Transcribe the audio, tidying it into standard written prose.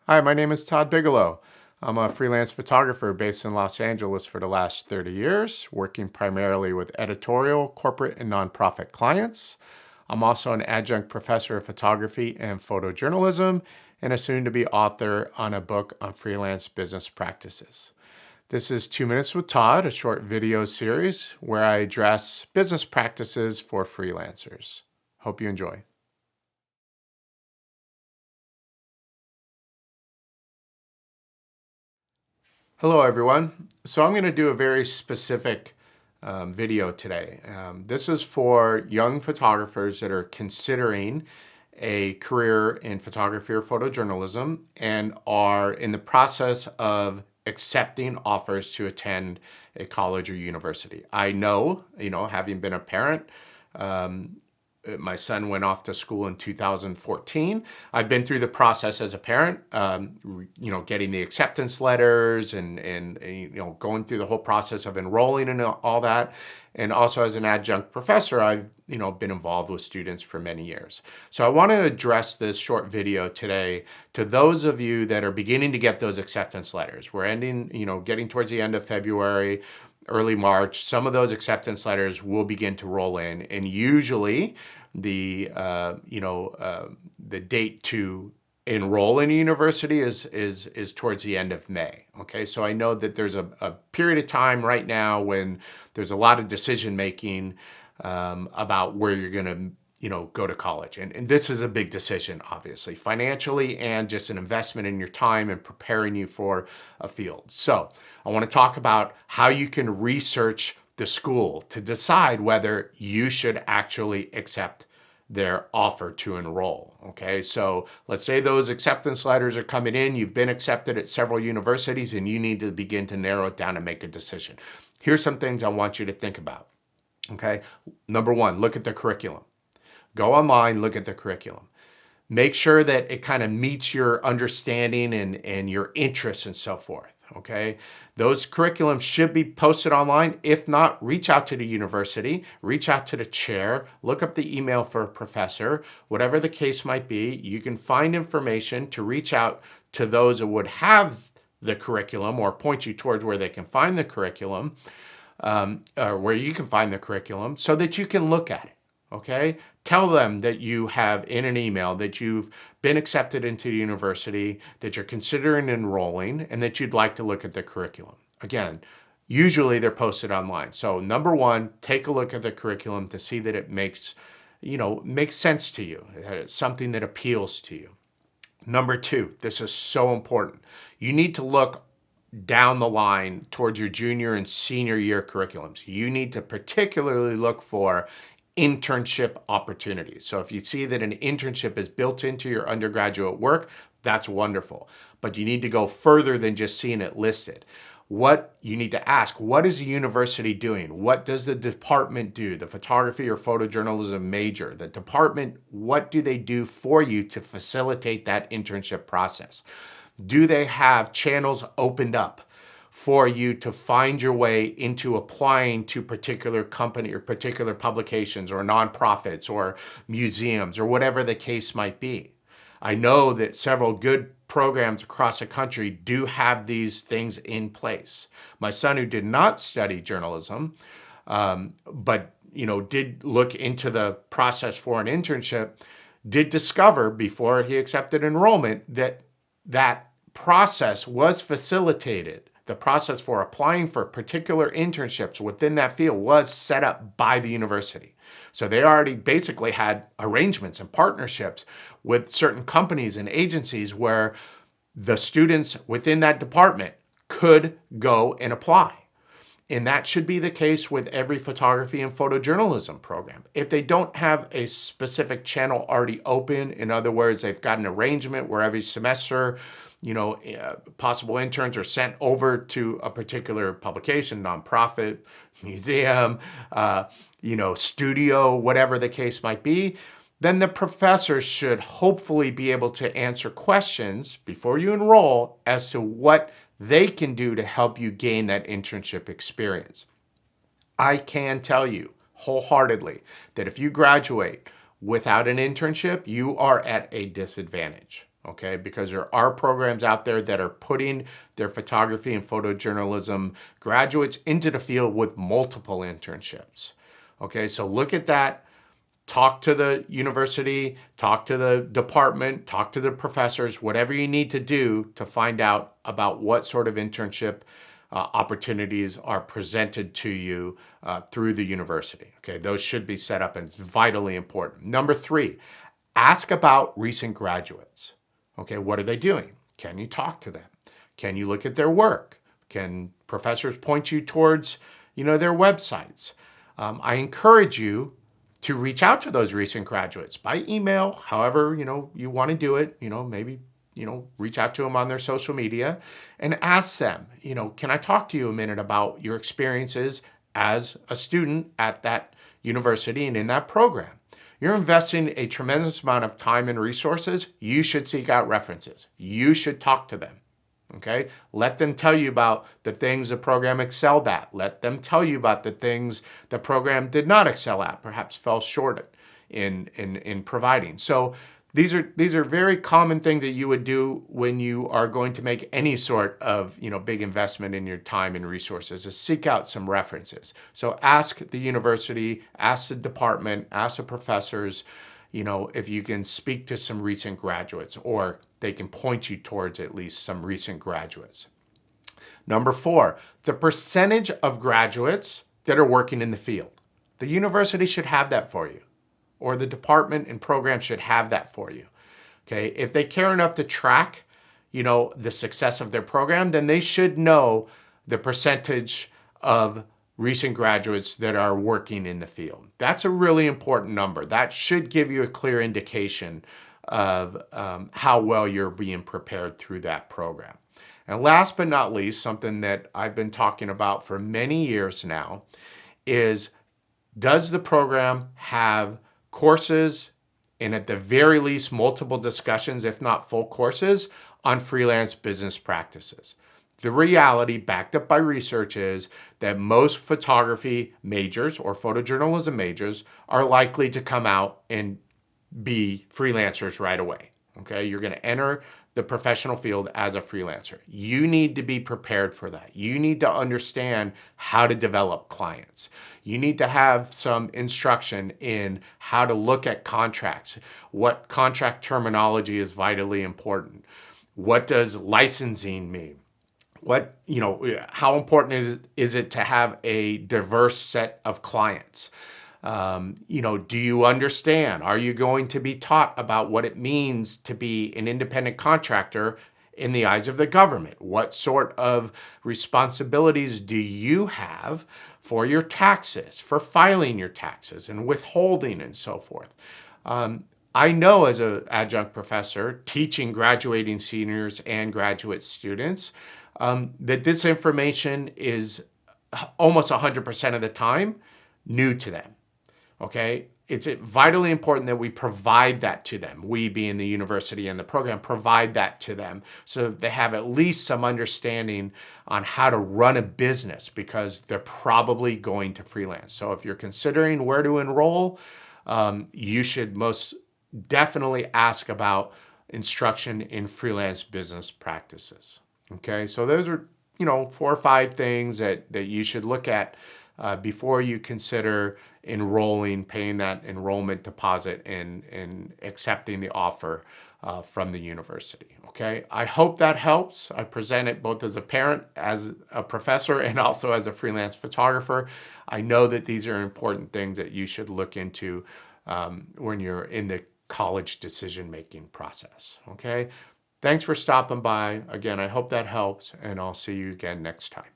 Hi, my name is Todd Bigelow. I'm a freelance photographer based in Los Angeles for the last 30 years, working primarily with editorial, corporate, and nonprofit clients. I'm also an adjunct professor of photography and photojournalism and a soon-to-be author on a book on freelance business practices. This is 2 Minutes with Todd, a short video series where I address business practices for freelancers. Hope you enjoy. Hello, everyone. So I'm going to do a very specific video today. This is for young photographers that are considering a career in photography or photojournalism and are in the process of accepting offers to attend a college or university. I know, having been a parent, my son went off to school in 2014. I've been through the process as a parent, getting the acceptance letters and going through the whole process of enrolling and all that. And also as an adjunct professor, I've been involved with students for many years. So I want to address this short video today to those of you that are beginning to get those acceptance letters. We're getting towards the end of February, early March. Some of those acceptance letters will begin to roll in, and usually the date to enroll in a university is towards the end of May. Okay, so I know that there's a period of time right now when there's a lot of decision making about where you're going to go to college. And this is a big decision, obviously, financially and just an investment in your time and preparing you for a field. So I want to talk about how you can research the school to decide whether you should actually accept their offer to enroll. Okay, so let's say those acceptance letters are coming in, you've been accepted at several universities, and you need to begin to narrow it down and make a decision. Here's some things I want you to think about. Okay, number one, look at the curriculum. Go online, look at the curriculum. Make sure that it kind of meets your understanding and your interests and so forth, okay? Those curriculums should be posted online. If not, reach out to the university, reach out to the chair, look up the email for a professor, whatever the case might be. You can find information to reach out to those that would have the curriculum or point you towards where they can find the curriculum, or where you can find the curriculum so that you can look at it. Okay, tell them that you have in an email that you've been accepted into the university, that you're considering enrolling, and that you'd like to look at the curriculum. Again, usually they're posted online. So number one, take a look at the curriculum to see that it makes sense to you, that it's something that appeals to you. Number two, this is so important. You need to look down the line towards your junior and senior year curriculums. You need to particularly look for internship opportunities. So if you see that an internship is built into your undergraduate work, that's wonderful. But you need to go further than just seeing it listed. What you need to ask, what is the university doing? What does the department do? The photography or photojournalism major, the department, what do they do for you to facilitate that internship process? Do they have channels opened up for you to find your way into applying to particular company or particular publications or nonprofits or museums or whatever the case might be? I know that several good programs across the country do have these things in place. My son, who did not study journalism, but did look into the process for an internship, did discover before he accepted enrollment that process was facilitated. The process for applying for particular internships within that field was set up by the university. So they already basically had arrangements and partnerships with certain companies and agencies where the students within that department could go and apply. And that should be the case with every photography and photojournalism program. If they don't have a specific channel already open, in other words, they've got an arrangement where every semester, possible interns are sent over to a particular publication, nonprofit, museum, studio, whatever the case might be, then the professor should hopefully be able to answer questions before you enroll as to what they can do to help you gain that internship experience. I can tell you wholeheartedly that if you graduate without an internship, you are at a disadvantage. okay? Because there are programs out there that are putting their photography and photojournalism graduates into the field with multiple internships, okay? So look at that. Talk to the university, talk to the department, talk to the professors, whatever you need to do to find out about what sort of internship opportunities are presented to you through the university. Okay, those should be set up, and it's vitally important. Number 3, ask about recent graduates. Okay, what are they doing? Can you talk to them? Can you look at their work? Can professors point you towards, their websites? I encourage you to reach out to those recent graduates by email, however, you want to do it, maybe, reach out to them on their social media and ask them, can I talk to you a minute about your experiences as a student at that university and in that program? You're investing a tremendous amount of time and resources. You should seek out references. You should talk to them. Okay? Let them tell you about the things the program excelled at. Let them tell you about the things the program did not excel at, perhaps fell short in providing. So these are very common things that you would do when you are going to make any sort of big investment in your time and resources, is seek out some references. So ask the university, ask the department, ask the professors, if you can speak to some recent graduates, or they can point you towards at least some recent graduates. Number 4, the percentage of graduates that are working in the field. The university should have that for you, or the department and program should have that for you. Okay, if they care enough to track, the success of their program, then they should know the percentage of recent graduates that are working in the field. That's a really important number. That should give you a clear indication of how well you're being prepared through that program. And last but not least, something that I've been talking about for many years now is, does the program have courses, and at the very least multiple discussions, if not full courses, on freelance business practices? The reality, backed up by research, is that most photography majors or photojournalism majors are likely to come out and be freelancers right away. Okay, you're going to enter the professional field as a freelancer. You need to be prepared for that. You need to understand how to develop clients. You need to have some instruction in how to look at contracts. What contract terminology is vitally important? What does licensing mean? How important is it to have a diverse set of clients? Do you understand? Are you going to be taught about what it means to be an independent contractor in the eyes of the government? What sort of responsibilities do you have for your taxes, for filing your taxes and withholding and so forth? I know as an adjunct professor teaching graduating seniors and graduate students that this information is almost 100% of the time new to them. Okay, it's vitally important that we provide that to them. We, being the university and the program, provide that to them so that they have at least some understanding on how to run a business, because they're probably going to freelance. So if you're considering where to enroll, you should most definitely ask about instruction in freelance business practices. Okay, so those are 4 or 5 things that you should look at before you consider enrolling, paying that enrollment deposit, and accepting the offer from the university. Okay, I hope that helps. I present it both as a parent, as a professor, and also as a freelance photographer. I know that these are important things that you should look into when you're in the college decision-making process. Okay, thanks for stopping by. Again, I hope that helps, and I'll see you again next time.